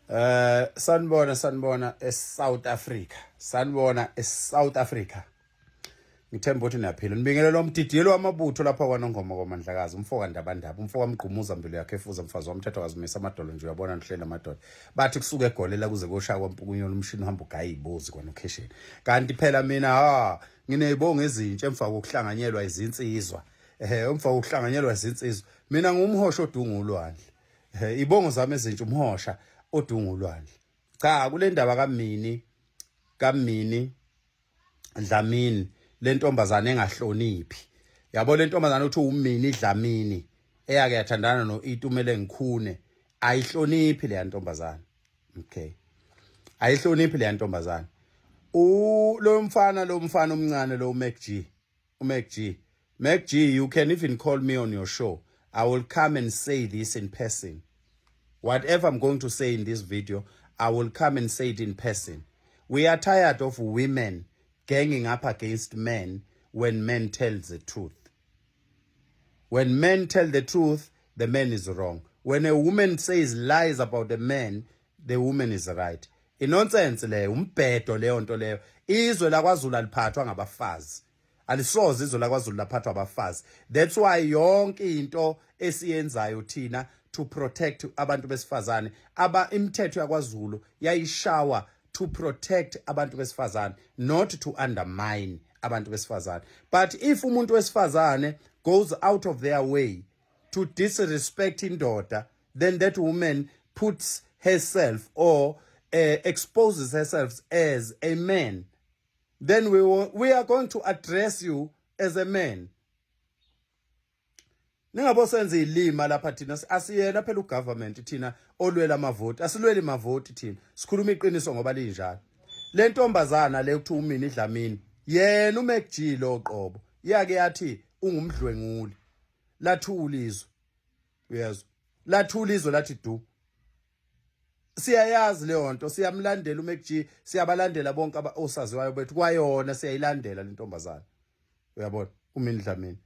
Sanibona eSouth Africa. Sanibona eSouth Africa. Ngithemba ukuthi niyaphila. Nibingelela umdidiyelo wamabutho lapha kwaNongoma kwaMandlakazi, umfoka Ndabandaba, umfoka Mgqumuza Mbilo yakhe efuza mfazi wamthetho kazimisa amadolo nje uyabona nihlela amadoda. Bathi kusuka egolela kuze koshaya kwaMpukunyoni umshini uhamba ugaya izibozi kwaNocation. Kanti phela mina nginezibongo ezintsha emva kokuhlanganyelwa izinsizwa. Emva kokuhlanganyelwa izinsizwa. Mina ngumhosha odunga ulwandle. Ibongo zami ezintsha umhosha odunga ulwandle. Cha kule ndaba kaMini Dlamini le ntombazane engahloniphi. Yabo le ntombazane uthi uMini Dlamini eyake yathandana noItumele Ngikhune ayihloniphi le ntombazane. Okay. Ayihloniphi le ntombazane. Lo mfana omncane lo Mac G, you can even call me on your show. I will come and say this in person. Whatever I'm going to say in this video, I will come and say it in person. We are tired of women ganging up against men when men tell the truth. When men tell the truth, the man is wrong. When a woman says lies about the man, the woman is right. Inonsense leyo, umbhedo leyo nto leyo. Izwe lakwaZulu aliphathwa ngabafazi. Alisoze izwe lakwaZulu laphathwa abafazi. That's why yonke into esiyenzayo thina to protect abantu besifazane. Imithetho yakwaZulu yayishawa to protect abantu besifazane, not to undermine abantu besifazane. But if umuntu wesifazane goes out of their way to disrespect indoda, then that woman puts herself or exposes herself as a man. Then we are going to address you as a man. Ningabo senze ilima lapha thina asiyena phela ugovernment thina olwela amavoti asilweli amavoti thina sikhuluma iqiniso ngoba linjalo. Le ntombazana le kuthi uMini Dlamini yena uMac G lo qobo yake yathi ungumdlwenguli lathula izwe. Uyezwa lathula izwe lathi du. Siyayazi leyo nto siyamlandela uMac G siyabalandela bonke osaziwayo bethu kwayona siyayilandela le ntombazana. Uyabona uMini Dlamini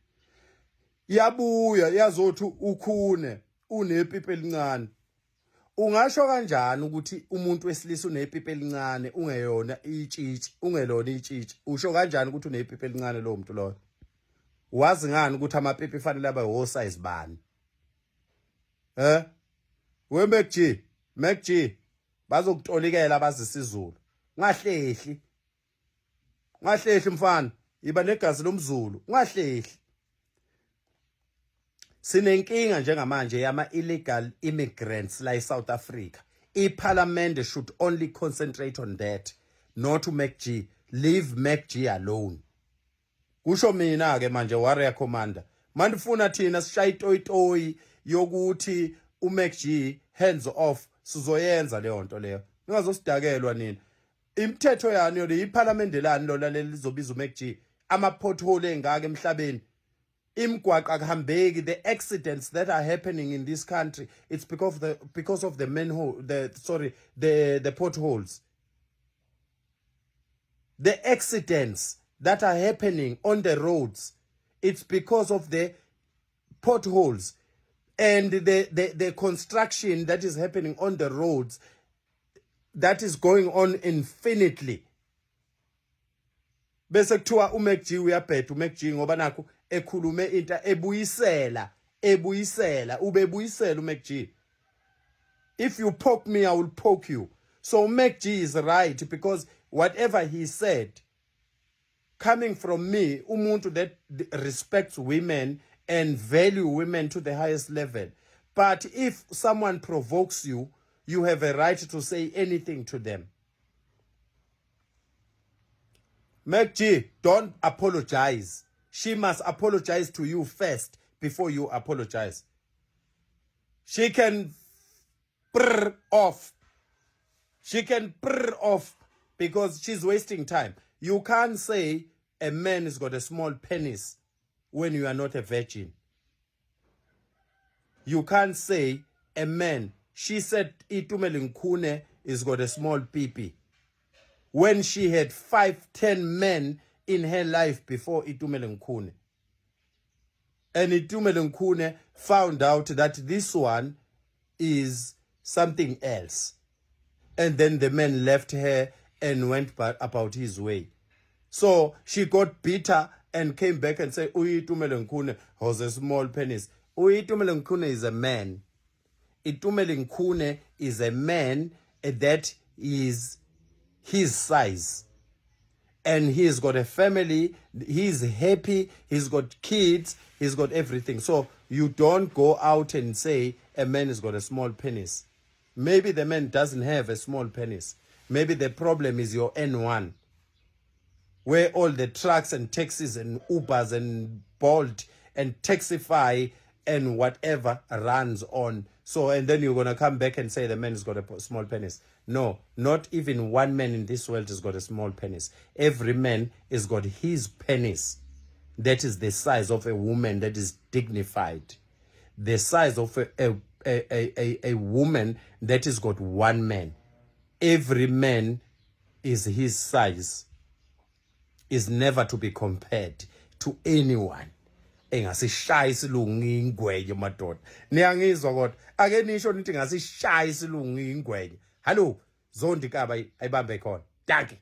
yabuya yazothi ukhune unepipe elincane. Ungasho kanjani ukuthi umuntu wesilisa unepipe elincane ungeyona itshitshi ungelona itshitshi? Usho kanjani ukuthi unepipe elincane lo muntu lo? Wazi ngani ukuthi amapipe fanele abe ho size bani? We Mac G bazokutolikela bazisizulu. Ungahlehli mfana, iba negazi lomzulu. Ungahlehli. Sinenkinga njengamanje yama illegal immigrants la eSouth Africa. Parliament should only concentrate on that, not to Mac G. Leave Mac G alone. Kusho mina ke manje warrior commander. Mandifuna thina sishaya itoyi yokuthi uMac G hands off sizoyenza leyo nto leyo. Ningazosidakelwa nina. Imithetho yani yo iParliament lani lo laleli lizobiza uMac G. Ama pothole engaka emhlabeni. Imgwaqo akuhambeki. The accidents that are happening in this country, it's because of the manhole, the potholes. The accidents that are happening on the roads, it's because of the potholes and the construction that is happening on the roads that is going on infinitely. Bese kuthiwa uMac G uyabheda uMac G ngoba nakho ekhulume into ebuyisela ubebuyisela uMac G. If you poke me, I will poke you. So Mac G is right because whatever he said coming from me, umuntu that respects women and value women to the highest level. But if someone provokes you, you have a right to say anything to them. Mac G, don't apologize. She must apologize to you first before you apologize. She can prr off. She can prr off because she's wasting time. You can't say a man has got a small penis when you are not a virgin. You can't say a man. She said Itumele Ngikhune has got a small pee-pee when she had 5-10 men in her life before Itumele Ngikhune. And Itumele Ngikhune found out that this one is something else. And then the man left her and went about his way. So she got bitter and came back and said, Itumeleng Khune has a small penis. Itumeleng Khune is a man. Itumeleng Khune is a man that is his size. And he's got a family, he's happy, he's got kids, he's got everything. So you don't go out and say a man has got a small penis. Maybe the man doesn't have a small penis. Maybe the problem is your N1, where all the trucks and taxis and Ubers and Bolt and Taxify and whatever runs on. So, and then you're going to come back and say the man has got a small penis. No, not even one man in this world has got a small penis. Every man has got his penis. That is the size of a woman that is dignified. The size of a woman that has got one man. Every man is his size. Is never to be compared to anyone. Engasishaya isilungu ingwenye madoda. Niyangizwa kodwa ake nisho nithi ngasishaya isilungu ingwenye. Hallo, Zondi kaba ayibambe khona. Danke.